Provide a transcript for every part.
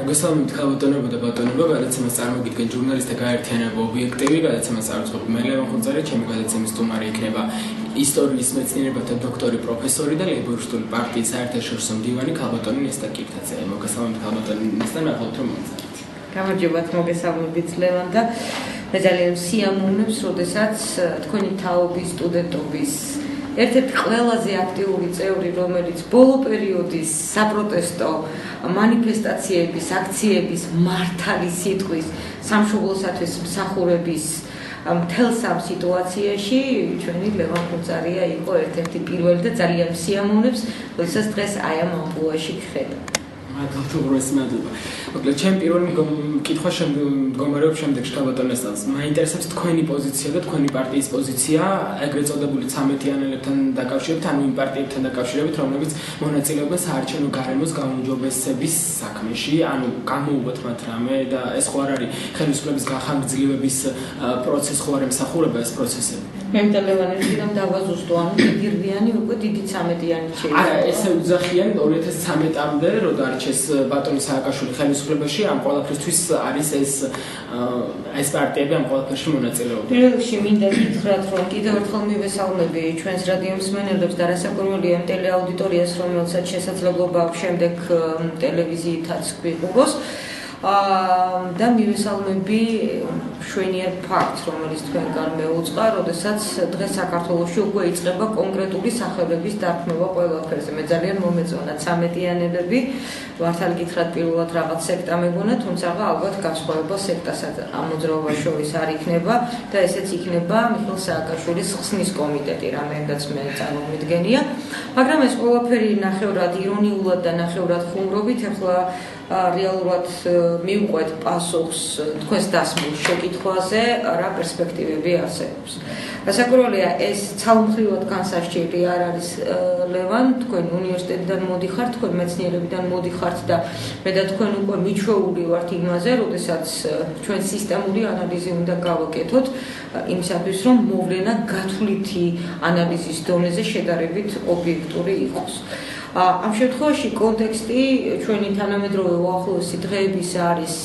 მოგესალმებით ხალბატონებო და ბატონებო, გადაცემას წარმოგიდგენ ჟურნალისტთა გაერთიანება ობიექტივი, გადაცემას წარუწყობ მე ლევან ხუნძარი, ჩემი გადაცემის სტუმარი იქნება ისტორიის მეცნიერებათა დოქტორი, პროფესორი და ლეიბორისტული პარტიის საერთაშორისო მდივანი ხალბატონი ნესტა კირთაძე. მოგესალმებით ხალბატონი ნესტა, ნახავთ რომ მომწარეთ. გამარჯობათ, მოგესალმებით ლევან და მე ძალიან სიამოვნებს, როდესაც თქვენი თაობის სტუდენტობის ერთ-ერთი ყველაზე აქტიური წევრი, რომელიც ბოლო პერიოდის საპროტესტო მანიფესტაციების, აქციების, მართალი სიტყვის, სამშობლოსათვის მსახურების მთელ სამ სიტუაციაში ჩვენი ლევან ხუნძარია იყო ერთ-ერთი პირველი და ძალიან სიამოვნებს, როდესაც დღეს აი ამ ამპლუაში გხედა. მადლობა. მოკლედ, ჩემი პირველი კითხვა მდგომარეობს შემდეგში ხალბატონესთან. მაინტერესებს თქვენი პოზიცია და თქვენი პარტიის პოზიცია ეგრეთ წოდებული 13-იანელებთან დაკავშირებით, ანუ იმ პარტიებთან დაკავშირებით, რომლებიც მონაწილეობენ საარჩევნო გარემოს გაუმჯობესების საქმეში, ანუ გამოუვათ მათ რამე და ეს ხო არ არის ხელისუფლების გახანგრძლივების პროცესი, ხო არ ემსახურება ეს პროცესები. მე მდელევანი რომ დავაზუსტო, ანუ დიდირვიანი უკვე დიდი 13-იანი შეიძლება. არა, ესე უძახიან 2013-მდე, რო დარჩეს ბატონი სააკაშვილი ხელისუფლებაში, ამ ყველაფრისთვის არის ეს პარტიები ამ ყველაფერში მონაწილეობენ. პირველში მინდა გითხრათ, რომ კიდევ ერთხელ მივესალმები ჩვენს რადიო მსმენელებს და რასაკვირველია ამ ტელეაუდიტორიას, რომელსაც შესაძლებლობა აქვს შემდეგ ტელევიზიითაც გვიყუროს. და მივესალმები შვენიერ ფაქტს, რომელიც თქვენგან მეუწყა, როდესაც დღეს საქართველოში უკვე იწყება კონკრეტული სახელების დარქმევა ყველაფერზე. მე ძალიან მომეწონა 13-იანელები, მართალი გითხრათ პირველად რაღაც სექტა მეგონა, თუმცა ალბათ განსხვავება სექტასაც ამ მოძრაობას შორის არ იქნება და ესეც იქნება მიხეილ სააკაშვილის ხსნის კომიტეტი, რამდენიც მე წარმოვიდგენია. მაგრამ ეს ყველაფერი ნახევრად ირონიულად და ნახევრად ხუმრობით ახლა რეალურად მივყვეთ პასუხს თქვენს დასმულ შეკითხვაზე, რა პერსპექტივები არსებობს. რასაკვირველია, ეს ცალმხრივად განსასჭირი არ არის ლევან, თქვენ უნივერსიტეტიდან მოდიხართ, თქვენ მეცნიერებიდან მოდიხართ და მე და თქვენ უკვე მიჩვეული ვართ იმაზე, როდესაც ჩვენ სისტემური ანალიზი უნდა გავაკეთოთ იმისათვის, რომ მოვლენა გათვლითი ანალიზის დონეზე შედარებით ობიექტური იყოს. ამ შემთხვევაში კონტექსტი ჩვენი თანამედროვე უახლოესი დღეების არის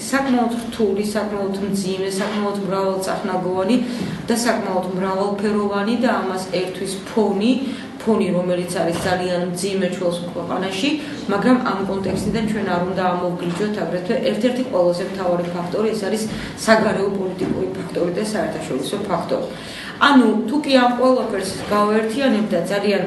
საკმაოდ რთული, საკმაოდ მძიმე, საკმაოდ მრავალწახნაგოვანი და საკმაოდ მრავალფეროვანი და ამას ერთვის ფონი, რომელიც არის ძალიან მძიმე ჩვენს ქვეყანაში, მაგრამ ამ კონტექსტიდან ჩვენ არ უნდა ამოვგლიჯოთ აგრეთვე ერთ-ერთი ყველაზე მთავარი ფაქტორი, ეს არის საგარეო პოლიტიკური ფაქტორი და საერთაშორისო ფაქტორი. ანუ თუ კი ამ ყველაფერს გავაერთიანებ და ძალიან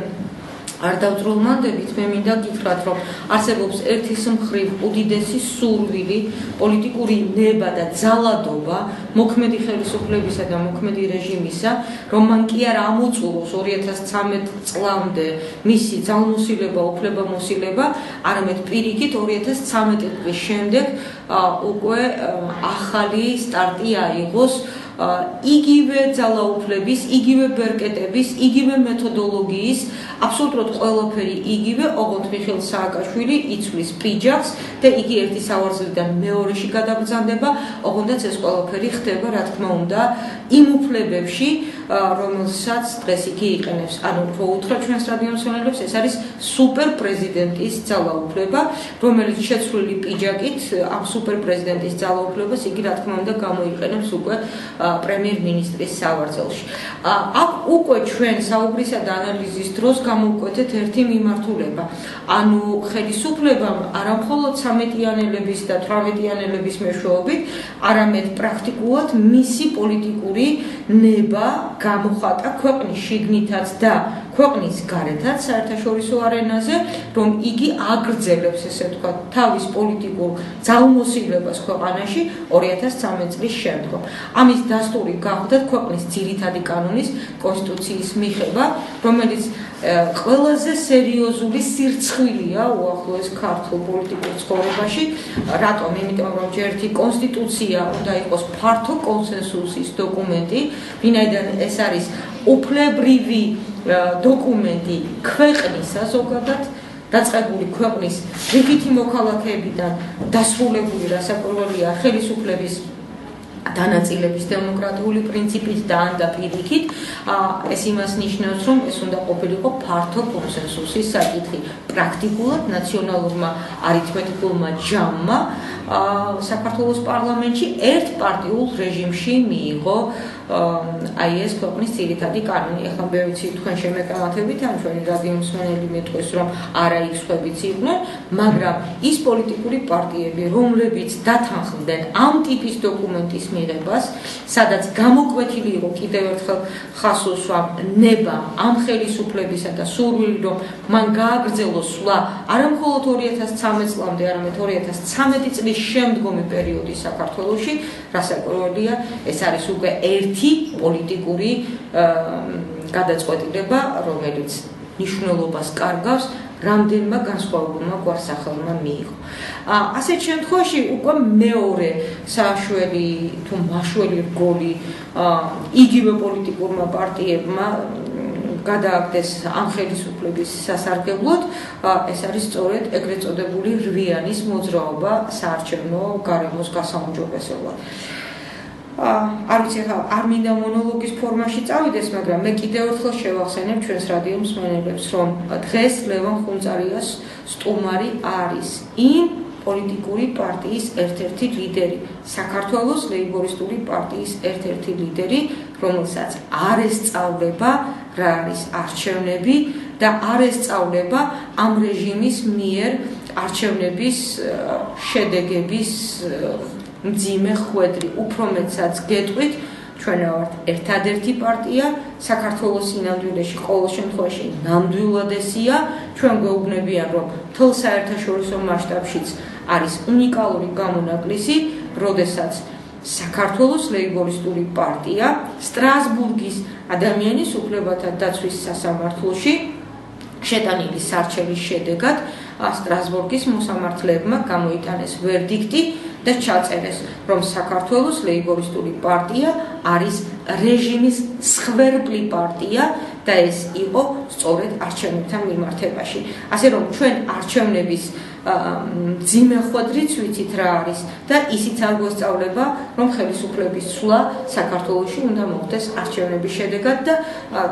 არ დავწროლმანდებით, მე მინდა გითხრათ, რომ არსებობს ერთის მხრივ უდიდესი სურვილი, პოლიტიკური ნება და ძალადობა მოქმედი ხელისუფლებისა და მოქმედი რეჟიმისა, რომ მან კი არ ამოწუროს 2013 წლამდე მისი ძალმოსილება, უფლებამოსილება, არამედ პირიქით 2013 წლის შემდეგ უკვე ახალი სტარტი აიღოს იგივე ძალაუფლების, იგივე ბერკეტების, იგივე მეთოდოლოგიის, აბსოლუტურად ყველაფერი იგივე, ოღონდ მიხეილ სააკაშვილი იცვლის პიჯაკს და იგი ერთი სავარძელიდან მეორეში გადაბრძანდება, ოღონდაც ეს ყველაფერი ხდება, რა თქმა უნდა, იმ უფლებებში, რომელსაც დღეს იგი იყენებს. ანუ რო უთხრა ჩვენს რადიო მსმენელებს, ეს არის სუპერ პრეზიდენტის ძალაუფლება, რომელიც შეცვლილი პიჯაკით ამ სუპერ პრეზიდენტის ძალაუფლებას იგი რა თქმა უნდა გამოიყენებს უკვე პრემიერ-მინისტრის სავარძელში. აქ უკვე ჩვენ საუბრისა და ანალიზის დროს გამოვკვეთეთ ერთი მიმართულება. ანუ ხელისუფლებამ არამხოლოდ 13-იანელების და 18-იანელების მეშვეობით, არამედ პრაქტიკულად მისი პოლიტიკური ნება გამოხატა ქვეყნის შიგნითაც და ქვეყნის გარეთაც საერთაშორისო არენაზე, რომ იგი აგრძელებს, ესე ვთქვათ, თავის პოლიტიკურ ძალმოსილებას ქვეყანაში 2013 წლის შემდგომ. ამის დასტური გახდა ქვეყნის ძირითადი კანონის კონსტიტუციის მიღება, რომელიც ყველაზე სერიოზული სირცხვილია უახლოეს ქართულ პოლიტიკურ ცხოვრებაში. რატომ? იმიტომ რომ ერთი კონსტიტუცია უნდა იყოს ფართო კონსენსუსის დოკუმენტი, ვინაიდან ეს არის უფლებრივი დოკუმენტი ქვეყნისა ზოგადად, დაწყებული ქვეყნის რიგითი მოქალაქეებიდან დასრულებული რასაკვირველია ხელისუფლების დანაწილების დემოკრატიული პრინციპით და ან და პირიქით, ეს იმას ნიშნავს, რომ ეს უნდა ყოფილიყო ფართო კონსენსუსის საკითხი. პრაქტიკულად ნაციონალურმა არითმეტიკულმა ჯამმა საქართველოს პარლამენტში ერთპარტიულ რეჟიმში მიიღო აი ეს ქვეყნის ძირითადი კანონი. ეხლა მე ვიცი თქვენ შემეკამათებით, ან ჩვენი რადიო მსმენელი მეტყვის, რომ არა იქ სხვებიც იყვნენ, მაგრამ ის პოლიტიკური პარტიები, რომლებიც დათანხმდნენ ამ ტიპის დოკუმენტის მიღებას, სადაც გამოკვეთილი იყო კიდევ ერთხელ ხას უსვამ ნება ამ ხელისუფლებისა და სურვილი, რომ მან გააგრძელოს სვლა არა მხოლოდ 2013 წლამდე, არამედ 2013 წლის შემდგომი პერიოდი საქართველოში, რასაკვირველია, ეს არის უკვე ერთი პოლიტიკური გადაწყვეტილება, რომელიც ნიშნულობას კარგავს რამდენმა განსხვავებულმა გვარსახელმა მიიღო. ასეთ შემთხვევაში უკვე მეორე საშველი თუ მაშველი რგოლი იგივე პოლიტიკურმა პარტიებმა გადააგდეს ამ ხელისუფლების სასარგებლოდ, ეს არის სწორედ ეგრეთ წოდებული რვიანის მოძრაობა საარჩევნო გარემოს გასაუმჯობესებლად. არ ვიცი, არ მინდა მონოლოგის ფორმაში წავიდეს, მაგრამ მე კიდევ ერთხელ შევახსენებ ჩვენს რადიო მსმენელებს, რომ დღეს ლევან ხუნწარიას სტუმარი არის იმ პოლიტიკური პარტიის ერთ-ერთი ლიდერი, საქართველოს ლეიბორისტული პარტიის ერთ-ერთი ლიდერი, რომელსაც არ ესწავლება რა არის არჩევნები და არ ესწავლება ამ რეჟიმის მიერ არჩევნების შედეგების მძიმე ხვედრი. უფრო მეტსაც გეტყვით, ჩვენ ვართ ერთადერთი პარტია საქართველოს სინამდვილეში, ყოველ შემთხვევაში ნამდვილად ესია, ჩვენ გვეუბნებიან, რომ მთელ საერთაშორისო მასშტაბშიც არის უნიკალური გამონაკლისი, როდესაც საქართველოს ლეიბორისტული პარტია სტრასბურგის ადამიანის უფლებათა დაცვის სასამართლოში შეტანილი სარჩელის შედეგად სტრასბურგის მოსამართლეებმა გამოიტანეს ვერდიქტი და ჩაწერეს, რომ საქართველოს ლეიბორისტული პარტია არის რეჟიმის სხვერპლი პარტია და ეს იყო სწორედ არჩევნებთან მიმართებაში. ასე რომ ჩვენ არჩევნების მძიმე ხვედრიც ვიცით რა არის და ისიც არ გვესწავლება, რომ ხელისუფლების ცვლა საქართველოში უნდა მოხდეს არჩევნების შედეგად და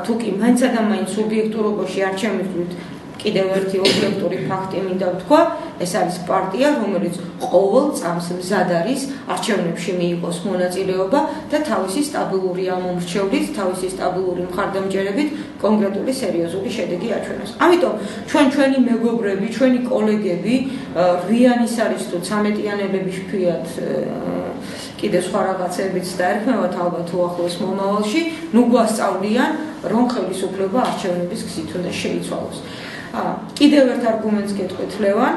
თუ კი მაინცა და მაინც სუბიექტურობაში არჩევნებით კიდევ ერთი ობიექტური ფაქტი მინდა ვთქვა, ეს არის პარტია, რომელიც ყოველ წამს მზად არის არჩევნებში მიიღოს მონაწილეობა და თავისი სტაბილური ამომრჩევლით, თავისი სტაბილური მხარდამჭერებით კონკრეტული სერიოზული შედეგი აჩვენოს. ამიტომ ჩვენი მეგობრები, ჩვენი კოლეგები, რვიანის არის თუ 13-იანელების ფიად კიდე სხვა რაღაცებიც დაერქმევათ ალბათ უახლოეს მომავალში, ნუ გვასწავლიან, რომ ხელისუფლება არჩევნების გზით უნდა შეიცვალოს. კიდევ ერთ არგუმენტს გეტყვით ლევან,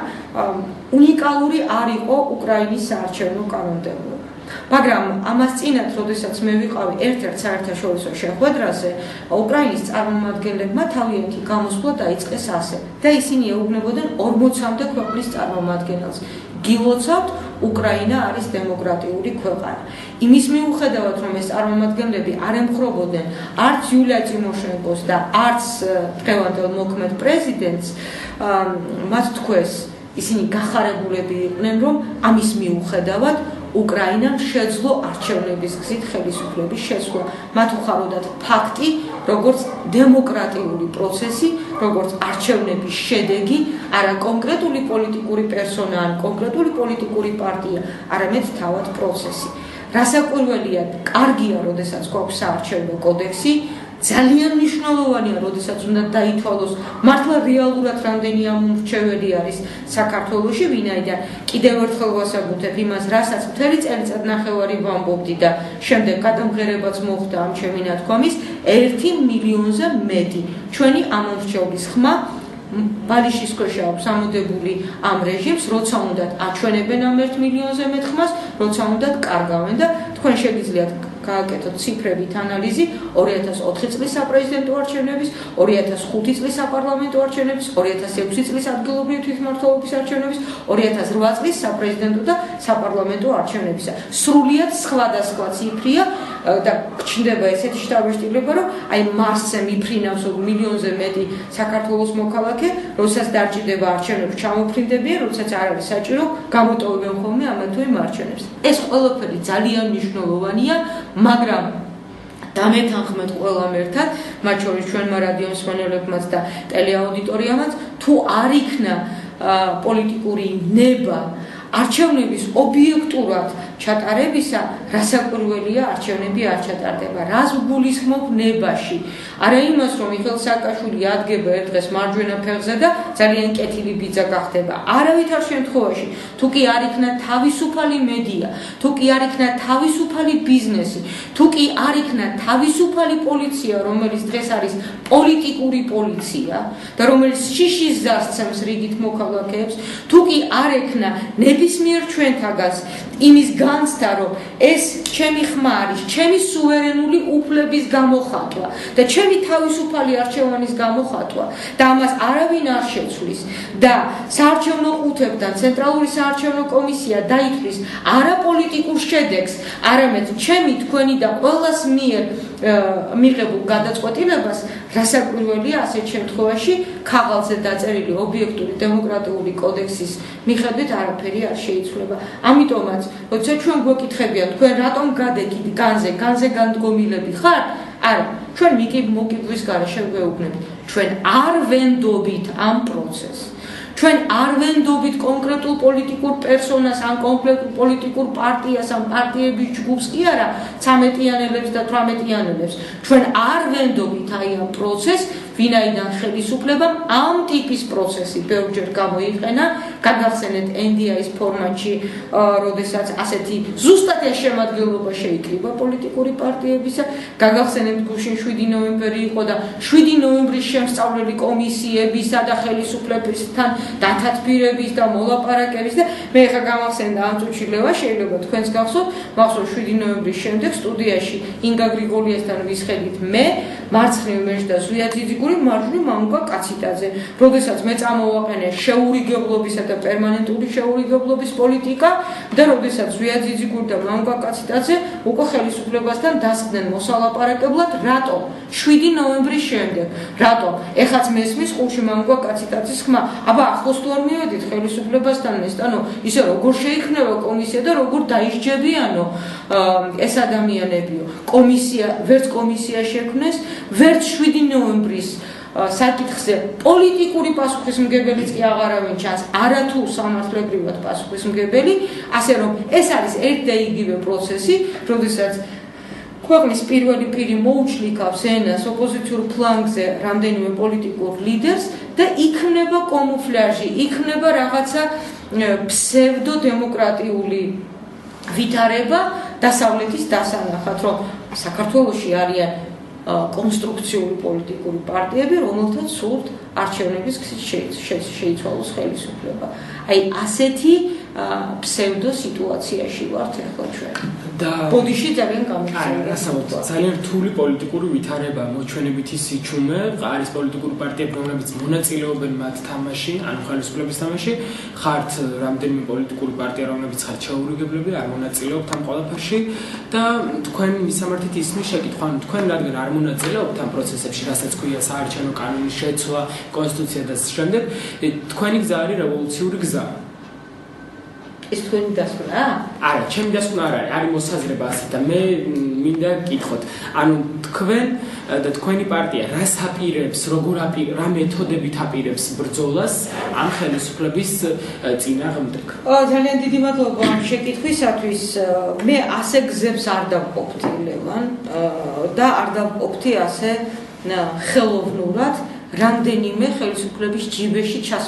უნიკალური არ იყო უკრაინის საარჩევნო კანონმდებლობა. მაგრამ ამას წინათ, როდესაც მე ვიყავი ერთ-ერთ საერთაშორისო შეხვედრაზე, უკრაინის წარმომადგენლებმა თავიანთი გამოსვლა დაიწყეს ასე და ისინი ეუბნებოდნენ 40-მდე ქვეყნის წარმომადგენელს. გილოცავთ, უკრაინა არის დემოკრატიული ქვეყანა. იმის მიუხედავად, რომ ეს წარმომადგენლები არ ემხრობოდნენ არც იულია ტიმოშენკოს და არც დღევანდელ მოქმედ პრეზიდენტს, მათ თქვეს, ისინი გახარებულები იყვნენ, რომ ამის მიუხედავად უკრაინამ შეძლო არჩევნების გზით ხელისუფლების შეცვლა. მათ უხაროდათ ფაქტი, როგორც დემოკრატიული პროცესი, როგორც არჩევნების შედეგი, არა კონკრეტული პოლიტიკური პერსონა ან კონკრეტული პოლიტიკური პარტია, არამედ თავად პროცესი. რასაკვირველია, კარგია, როდესაც გვაქვს საარჩევნო კოდექსი, ძალიან მნიშვნელოვანია, როდესაც უნდა დაითვალოს მართლა რეალურად რამდენი ამომრჩეველი არის საქართველოში, ვინაიდან კიდევ ერთხელ ვასაბუთებ იმას, რასაც მთელი წელიწადნახევარი ვამბობდი და შემდეგ გადამღერებაც მოხდა ამ ჩემი ნათქვამის, 1 მილიონზე მეტი ჩვენი ამომრჩევლის ხმა ბალიშის ქვეშ აქვს ამოდებული ამ რეჟიმს, როცა უნდათ აჩვენებენ ამ 1 მილიონზე მეტ ხმას, როცა უნდათ კარგავენ და თქვენ შეგიძლიათ გააკეთოთ ციფრებით ანალიზი 2004 წლის საპრეზიდენტო არჩევნების, 2005 წლის საპარლამენტო არჩევნების, 2006 წლის ადგილობრივი თვითმმართველობის არჩევნების, 2008 წლის საპრეზიდენტო და საპარლამენტო არჩევნებისა. სრულიად სხვადასხვა ციფრია, და გჩნდება ესეთი შთაბეჭდილება, რომ აი მასზე მიფრინავს მილიონზე მეტი საქართველოს მოქალაქე, როდესაც დარჩიდება არჩევნებში ჩამოფრინდებიან, როდესაც არ არის საჭირო, გამოტოვებენ ხოლმე ამ თუ იმ არჩევნებს. ეს ყველაფერი ძალიან მნიშვნელოვანია, მაგრამ დამეთანხმეთ ყველამ ერთად, მათ შორის ჩვენმა რადიო მსმენელებმაც და ტელეაუდიტორიამაც, თუ არ იქნა პოლიტიკური ნება არჩევნების ობიექტურად ჩატარებისა, რასაკვირველია არჩევნები არ ჩატარდება. რას გულისხმობ ნებაში? არა იმას, რომ მიხეილ სააკაშვილი ადგება ერთ დღეს მარჯვენა ფეხზე და ძალიან კეთილი ბიძა გახდება. არავითარ შემთხვევაში, თუ კი არ იქნა თავისუფალი მედია, თუ კი არ იქნა თავისუფალი ბიზნესი, თუ კი არ იქნა თავისუფალი პოლიცია, რომელიც დღეს არის პოლიტიკური პოლიცია და რომელიც შიშის ზარს ცემს რიგით მოქალაქეებს, თუ კი არ ექნა ნებისმიერ ჩვენთაგანს იმის განცდა, რომ ეს ჩემი ხმა არის, ჩემი სუვერენული უფლების გამოხატვა და ჩემი თავისუფალი არჩევანის გამოხატვა და ამას არავინ არ შეცვლის და საარჩევნო ყუთებთან ცენტრალური საარჩევნო კომისია დაითვლის არა პოლიტიკურ შედეგს, არამედ ჩემი, თქვენი და ყველას მიერ მიღებულ გადაწყვეტილებას, რასაკვირველია ასეთ შემთხვევაში ქაღალდზე დაწერილი ობიექტური დემოკრატიული კოდექსის მიხედვით არაფერი არ შეიცვლება. ამიტომაც, როცა ჩვენ გვეკითხებიან, თქვენ რატომ გადეკით განზე განდგომილები ხართ? არა, ჩვენ მოკიდვის გარეშე გვეუბნებით. ჩვენ არ ვენდობით ამ პროცესს. ჩვენ არ ვენდობით კონკრეტულ პოლიტიკურ პერსონას, ან კონკრეტულ პოლიტიკურ პარტიას, ან პარტიების ჯგუფს კი არა, 13-იანელებს და 18-იანელებს. ჩვენ არ ვენდობით აი ამ პროცესს, ვინაიდან ხელისუფლებამ ამ ტიპის პროცესი ბევრჯერ გამოიყენა, გაგახსენეთ NDI-ის ფორმატში, როდესაც ასეთი ზუსტად ეს შემადგენლობა შეიკრიბა პოლიტიკური პარტიებისა, გაგახსენეთ გუშინ 7 ნოემბერი იყო და 7 ნოემბრის შემსწავლელი კომისიებისა და ხელისუფლებისთან დათათბირების და მოლაპარაკების და მე ხა გამახსენდა ამ წუთში ლევა, შეიძლება თქვენს გახსოვთ, მახსოვს 7 ნოემბრის შემდეგ სტუდიაში ინგა გრიგოლიასთან ვისხედით მე, მარცხნივ მეშ და ზვია ძიძიგური, მარჯვნივ მამუკა კაციტაძე. როდესაც მე წამოვაყენე შეურიგებლობისა და პერმანენტული შეურიგებლობის პოლიტიკა და როდესაც ზვია ძიძიგური და მამუკა კაციტაძე უკვე ხელისუფლებასთან დასხდნენ მოსალაპარაკებლად, რატომ? 7 ნოემბრის შემდეგ. რატომ? ეხაც მესმის ყურში მამუკა კაციტაძის ხმა. აბა ახლოს თუ არ მივედით ხელისუფლებასთან ნესტანო, ისე როგორ შეიქმნება კომისია და როგორ დაისჯებიანო ეს ადამიანებიო. ვერც კომისია შექმნეს, ვერც 7 ნოემბრის საკითხზე პოლიტიკური პასუხისმგებელიც კი აღარავინ ჩანს, არათუ სამართლებრივად პასუხისმგებელი, ასე რომ ეს არის ერთ და იგივე პროცესი, როდესაც ქვეყნის პირველი პირი მოუჩლიქავს ენას ოპოზიციურ ფლანგზე რამდენიმე პოლიტიკურ ლიდერს და იქნება კამუფლაჟი, იქნება რაღაცა ფსევდოდემოკრატიული ვითარება დასავლეთის დასანახად, რომ საქართველოში არიან კონსტრუქციული პოლიტიკური პარტიები, რომელთაც სურთ არჩევნების გზით შეიცვალოს ხელისუფლება. აი ასეთი ფსევდო სიტუაციაში ვართ ახლა ჩვენ. და ბოდიში ძალიან გამოხსენია. ძალიან რთული პოლიტიკური ვითარება, მოჩვენებითი სიჩუმე, არის პოლიტიკური პარტიები, რომლებიც მონაწილეობენ მათ თამაში, ანუ ხელისუფლების თამაში, ხართ რამდენიმე პოლიტიკური პარტია, რომლებიც ხართ შეურიგებლები, არ მონაწილეობთ ამ ყველაფერში და თქვენ მისამართით ისმის შეკითხვა, თქვენ რადგან არ მონაწილეობთ ამ პროცესებში, რასაც ქვია საარჩევნო კანონის შეცვლა, კონსტიტუცია და შემდეგ, თქვენი გზა არის რევოლუციური გზა. ეს თქვენი დასკვნა? არა, ჩემი დასკვნა არ არის, არის მოსაზრება ასეთ და მე მინდა გითხოთ. ანუ თქვენ და თქვენი პარტია რას აპირებს, რა მეთოდებით აპირებს ბრძოლას ამ ხელისუფლების წინააღმდეგ? ძალიან დიდი მადლობა ამ შეკითხვისათვის. მე ასე გზებს არ დავყოფთი, ლევან, და არ დავყოფთი ასე ხელოვნურად რამდენიმე ხელისუფლების ჯიბეში ჩასმის